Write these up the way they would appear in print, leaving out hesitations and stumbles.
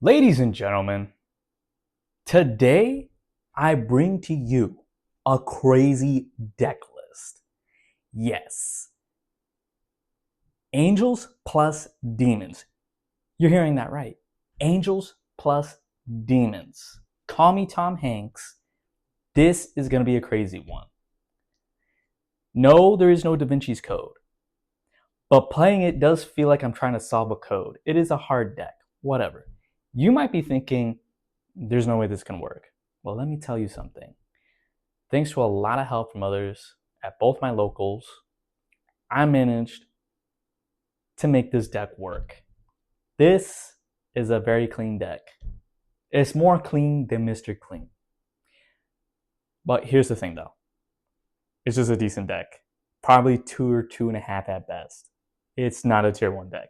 Ladies and gentlemen, today I bring to you a crazy deck list. Yes, angels plus demons. You're hearing that right. Angels plus demons. Call me Tom Hanks. This is going to be a crazy one. No, there is no Da Vinci's Code, but playing it does feel like I'm trying to solve a code. It is a hard deck, whatever. You might be thinking, there's no way this can work. Well, let me tell you something. Thanks to a lot of help from others at both my locals, I managed to make this deck work. This is a very clean deck. It's more clean than Mr. Clean. But here's the thing though. It's just a decent deck. Probably 2 or 2.5 at best. It's not a tier 1 deck.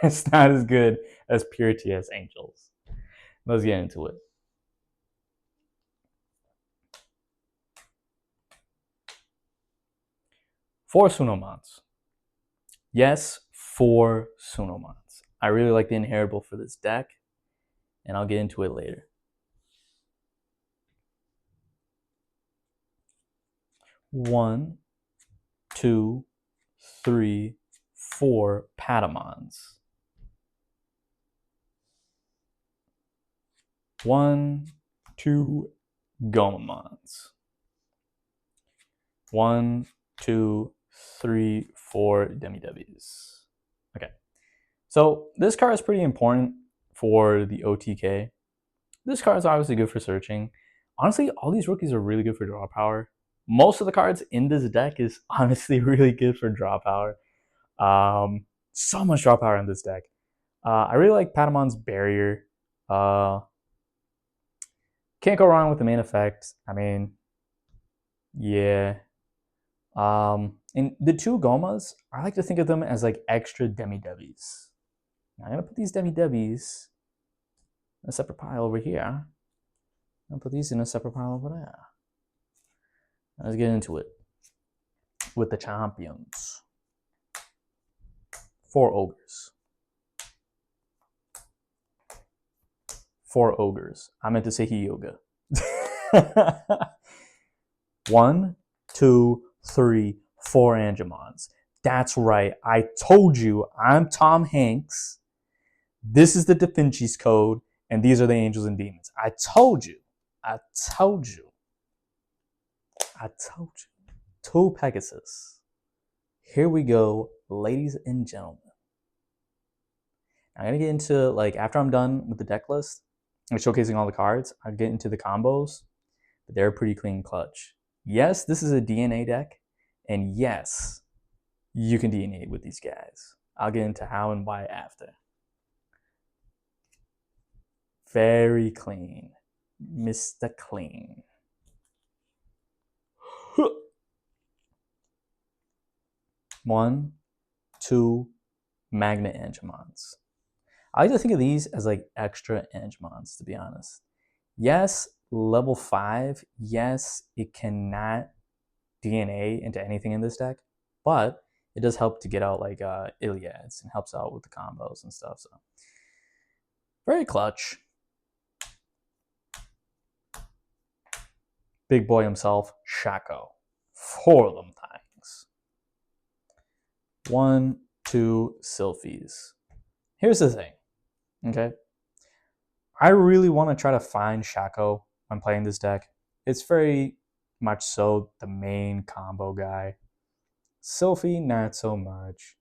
It's not as good as pure TS Angels. Let's get into it. Four Junomons. Yes, 4 Junomons. I really like the inheritable for this deck, and I'll get into it later. One, two, three, 4 Patamons. 1, 2 Gomamons. 1, 2, 3, 4 Demi-Debbies. Okay. So this card is pretty important for the OTK. This card is obviously good for searching. Honestly, all these rookies are really good for draw power. Most of the cards in this deck is honestly really good for draw power. So much draw power in this deck. I really like Patamon's Barrier. Can't go wrong with the main effect. I mean, yeah. And the 2 Gomas, I like to think of them as like extra Demi-Debbies. Now, I'm going to put these Demi-Debbies in a separate pile over here. I'm going to put these in a separate pile over there. Let's get into it with the champions. 4 Ogres. 4 Ogres. I meant to say Yoga. 1, 2, 3, 4 Angemons. That's right. I told you I'm Tom Hanks. This is the Da Vinci's Code, and these are the angels and demons. I told you. I told you. I told you. 2 Pegasus. Here we go, ladies and gentlemen. I'm going to get into, like, after I'm done with the deck list and showcasing all the cards, I'll get into the combos, but they're pretty clean clutch. Yes, this is a DNA deck, and yes, you can DNA with these guys. I'll get into how and why after. Very clean. Mr. Clean. One, 2 Magna Angemons. I like to think of these as like extra Angemons, to be honest. Yes, level 5, yes, it cannot DNA into anything in this deck, but it does help to get out like Iliads and helps out with the combos and stuff. So very clutch. Big boy himself, Shaco. 4 of them things. 1, 2 Sylphies. Here's the thing, okay? I really want to try to find Shaco when playing this deck. It's very much so the main combo guy. Sylphie, not so much.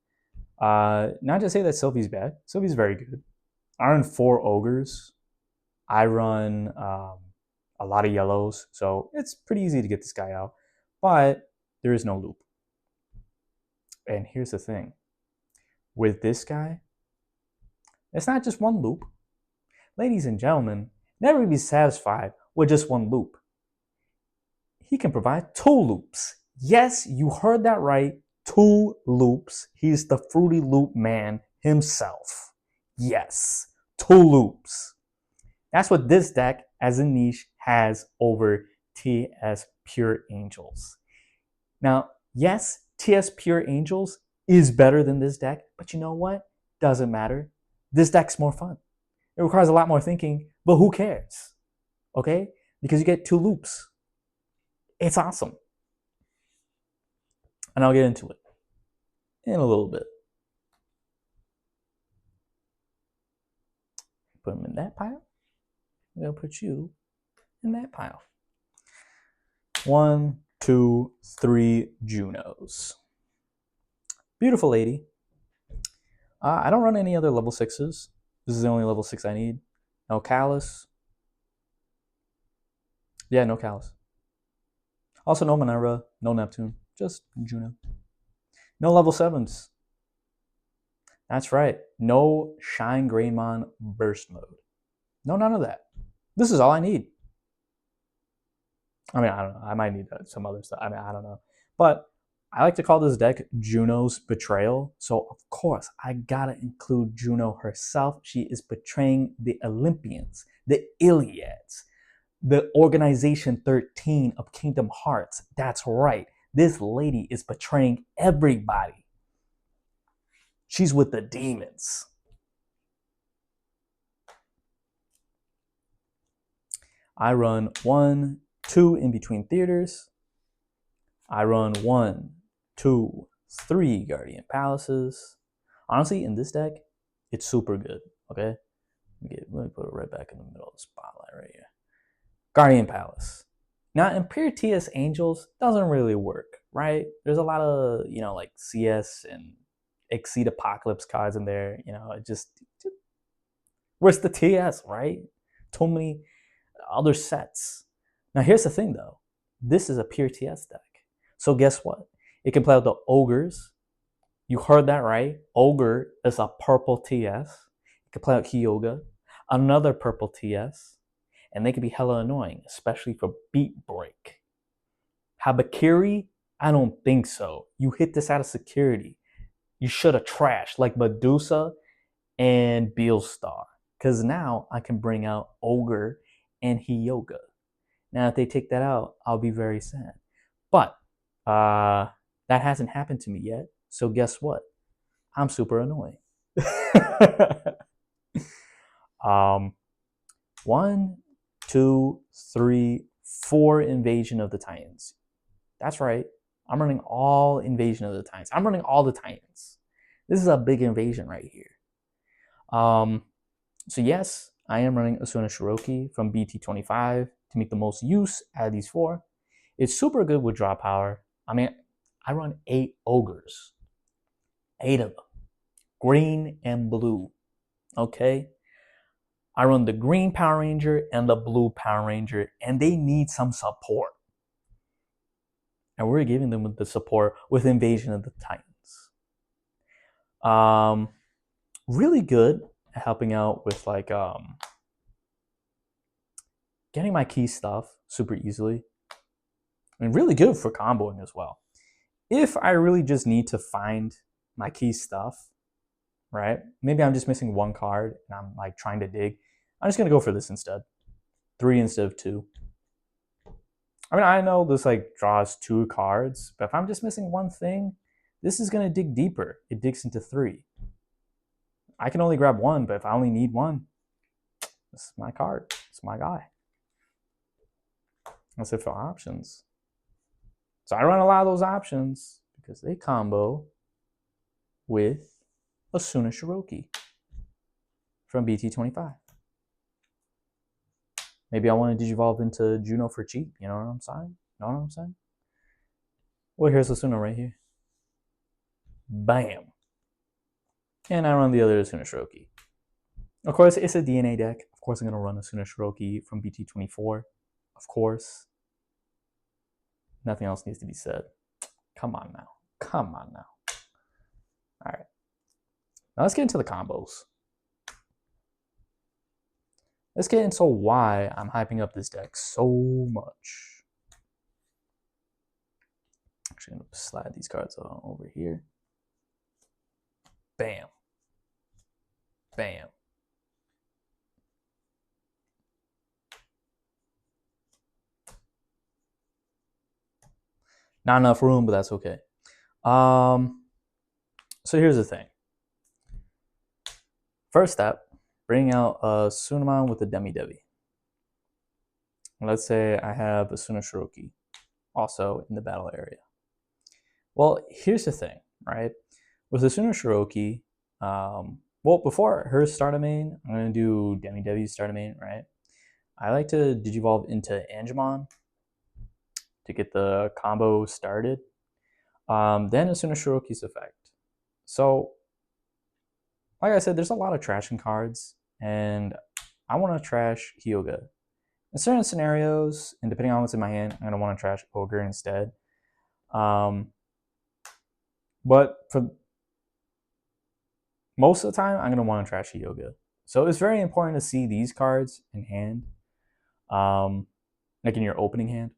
Not to say that Sylphie's bad. Sylphie's very good. I run 4 Ogres. I run a lot of yellows, so it's pretty easy to get this guy out. But there is no loop. And here's the thing. With this guy, it's not just 1 loop. Ladies and gentlemen, never be satisfied with just 1 loop. He can provide 2 loops. Yes, you heard that right. 2 loops. He's the Fruity Loop man himself. Yes, 2 loops. That's what this deck as a niche has over TS Pure Angels. Now, yes, TS Pure Angels is better than this deck, but you know what? Doesn't matter. This deck's more fun. It It requires a lot more thinking, but who cares? Okay? Because you get 2 loops. It's awesome. And I'll get into it in a little bit. Put them in that pile. I'm going to put you in that pile. 1, 2, 3 Junos. Beautiful lady. I don't run any other level 6s. This is the only level 6 I need. No Callus. Yeah, no Callus. Also no Minerva, no Neptune, just Juno. No level 7s. That's right. No Shine Greymon Burst Mode. No, none of that. This is all I need. I mean, I don't know. I might need some other stuff. I mean, I don't know. But I like to call this deck Juno's Betrayal. So, of course, I gotta include Juno herself. She is betraying the Olympians, the Iliads, the Organization 13 of Kingdom Hearts. That's right. This lady is betraying everybody. She's with the demons. I run 1, 2 in between theaters. I run 1, 2, 3 Guardian Palaces. Honestly, in this deck, it's super good. Okay? Let me put it right back in the middle of the spotlight right here. Guardian Palace. Now, Imperial TS Angels doesn't really work, right? There's a lot of, like CS and Exceed Apocalypse cards in there. It just where's the TS, right? Too many other sets. Now, here's the thing, though. This is a pure TS deck. So guess what? It can play with the Ogres. You heard that right. Ogre is a purple TS. It can play with Kyogre, another purple TS. And they can be hella annoying, especially for Beat Break. Habakiri? I don't think so. You hit this out of security. You should have trashed like Medusa and Beelstar. Because now I can bring out Ogre and Hyoga. Now, if they take that out, I'll be very sad. But that hasn't happened to me yet. So guess what? I'm super annoying. 1, 2, 3, 4 Invasion of the Titans. That's right. I'm running all Invasion of the Titans. I'm running all the Titans. This is a big invasion right here. So yes, I am running Asuna Shiroki from BT25 to make the most use out of these 4. It's super good with draw power. I mean, I run 8 Ogres. 8 of them. Green and blue. Okay? I run the green Power Ranger and the blue Power Ranger, and they need some support. And we're giving them the support with Invasion of the Titans. Really good at helping out with getting my key stuff super easily. And really good for comboing as well. If I really just need to find my key stuff, right? Maybe I'm just missing 1 card and I'm like trying to dig. I'm just gonna go for this instead. 3 instead of 2. I mean, I know this draws 2 cards, but if I'm just missing 1 thing, this is gonna dig deeper. It digs into 3. I can only grab 1, but if I only need 1, this is my card. It's my guy. That's it for options. So I run a lot of those options because they combo with Asuna Shiroki from BT25. Maybe I want to digivolve into Juno for cheap. You know what I'm saying? Well, here's Asuna right here. Bam. And I run the other Asuna Shiroki. Of course, it's a DNA deck. Of course, I'm going to run Asuna Shiroki from BT24. Of course. Nothing else needs to be said. Come on now. All right. Now let's get into the combos. Let's get into why I'm hyping up this deck so much. Actually, I'm going to slide these cards over here. Bam. Bam. Not enough room, but that's okay. So here's the thing. First step, bring out a Junomon with a Demi-Devi. Let's say I have a Shiroki also in the battle area. Well, here's the thing, right? With the Shiroki, well, before her starter main, I'm going to do Demi-Devi's starter main, right? I like to Digivolve into Angemon to get the combo started. Then a Shiroki's effect. So, like I said, there's a lot of trashing cards, and I want to trash Hyuga. In certain scenarios, and depending on what's in my hand, I'm going to want to trash Ogre instead. But for most of the time, I'm going to want to trash Hyuga. So it's very important to see these cards in hand, like in your opening hand.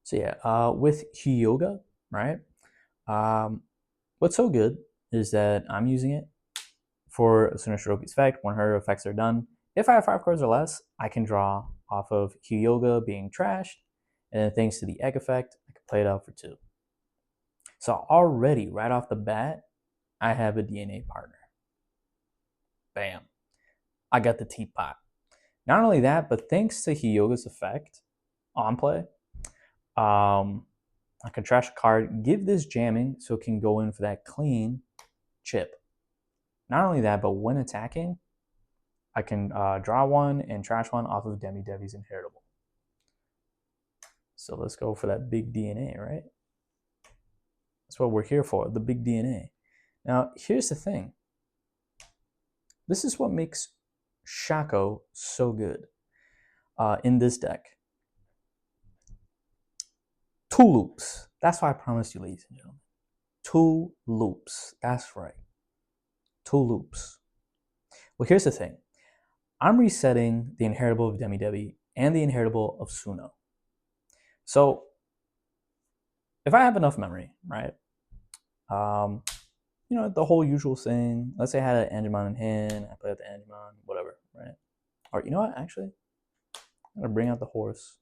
So yeah, with Hyuga, right? What's so good is that I'm using it for a Shiroki's effect. When her effects are done, if I have 5 cards or less, I can draw off of Hyuga being trashed, and then thanks to the egg effect, I can play it out for 2. So already, right off the bat, I have a DNA partner. Bam. I got the teapot. Not only that, but thanks to Hyuga's effect on play, I can trash a card, give this jamming so it can go in for that clean chip. Not only that, but when attacking, I can draw 1 and trash 1 off of Demi-Devi's inheritable. So let's go for that big DNA, right? That's what we're here for, the big DNA. Now, here's the thing. This is what makes Shaco so good in this deck. 2 loops. That's what I promised you, ladies and gentlemen. 2 loops. That's right. 2 loops. Well, here's the thing. I'm resetting the inheritable of Demi-Devi and the inheritable of Suno. So, if I have enough memory, right? You know, the whole usual thing. Let's say I had an Angemon in hand, I play with the Angemon, whatever, right? Or you know what, actually? I'm gonna bring out the horse.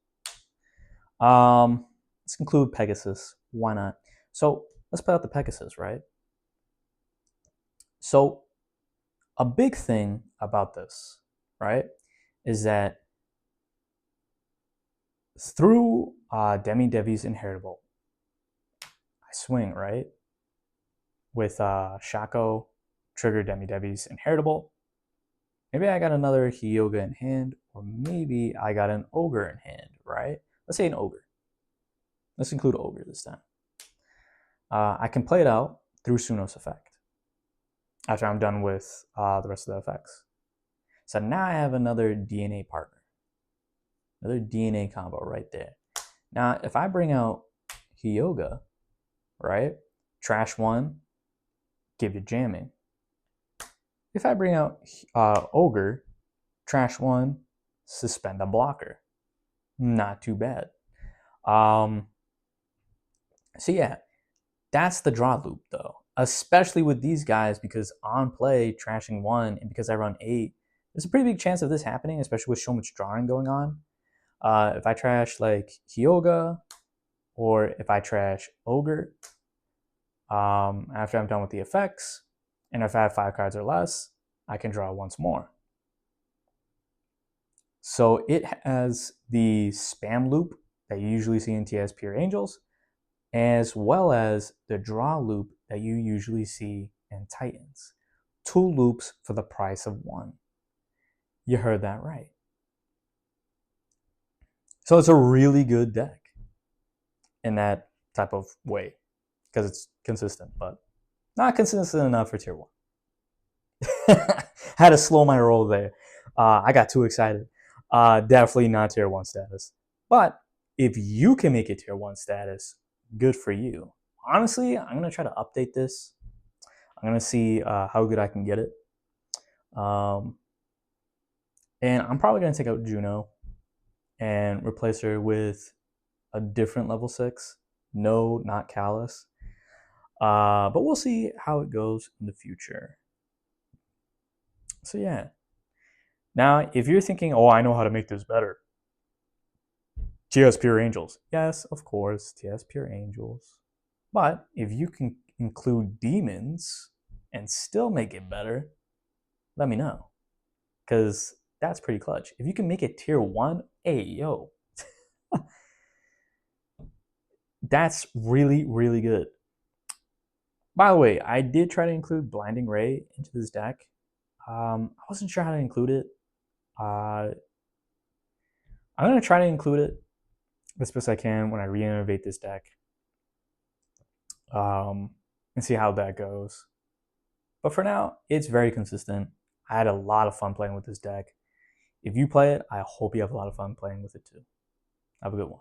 Let's include Pegasus. Why not? So let's play out the Pegasus, right? So a big thing about this, right, is that through Demi-Devi's inheritable, I swing, right? With Shaco, trigger Demi-Devi's inheritable. Maybe I got another Hyuga in hand, or maybe I got an Ogre in hand, right? Let's say an Ogre. Let's include Ogre this time. I can play it out through Suno's effect after I'm done with the rest of the effects. So now I have another DNA partner. Another DNA combo right there. Now, if I bring out Hyuga, right? Trash 1, give you jamming. If I bring out Ogre, trash 1, suspend a blocker. Not too bad. So yeah, that's the draw loop though. Especially with these guys, because on play, trashing 1, and because I run 8, there's a pretty big chance of this happening, especially with so much drawing going on. If I trash like Hyuga, or if I trash Ogre, after I'm done with the effects, and if I have 5 cards or less, I can draw once more. So it has the spam loop that you usually see in TS Pure Angels, as well as the draw loop that you usually see in Titans. 2 loops for the price of 1. You heard that right. So it's a really good deck in that type of way, because it's consistent, but not consistent enough for tier 1. Had to slow my roll there. I got too excited. Definitely not tier 1 status. But if you can make it tier 1 status, good for you. Honestly, I'm going to try to update this. I'm going to see how good I can get it. And I'm probably going to take out Juno and replace her with a different level 6. No, not Callus. But we'll see how it goes in the future. So yeah. Now, if you're thinking, oh, I know how to make this better. TS Pure Angels. Yes, of course, TS Pure Angels. But if you can include demons and still make it better, let me know. because that's pretty clutch. If you can make it tier 1, hey, yo, that's really, really good. By the way, I did try to include Blinding Ray into this deck. I wasn't sure how to include it. I'm going to try to include it as best I can when I re-innovate this deck, and see how that goes. But for now, it's very consistent. I had a lot of fun playing with this deck. If you play it, I hope you have a lot of fun playing with it too. Have a good one.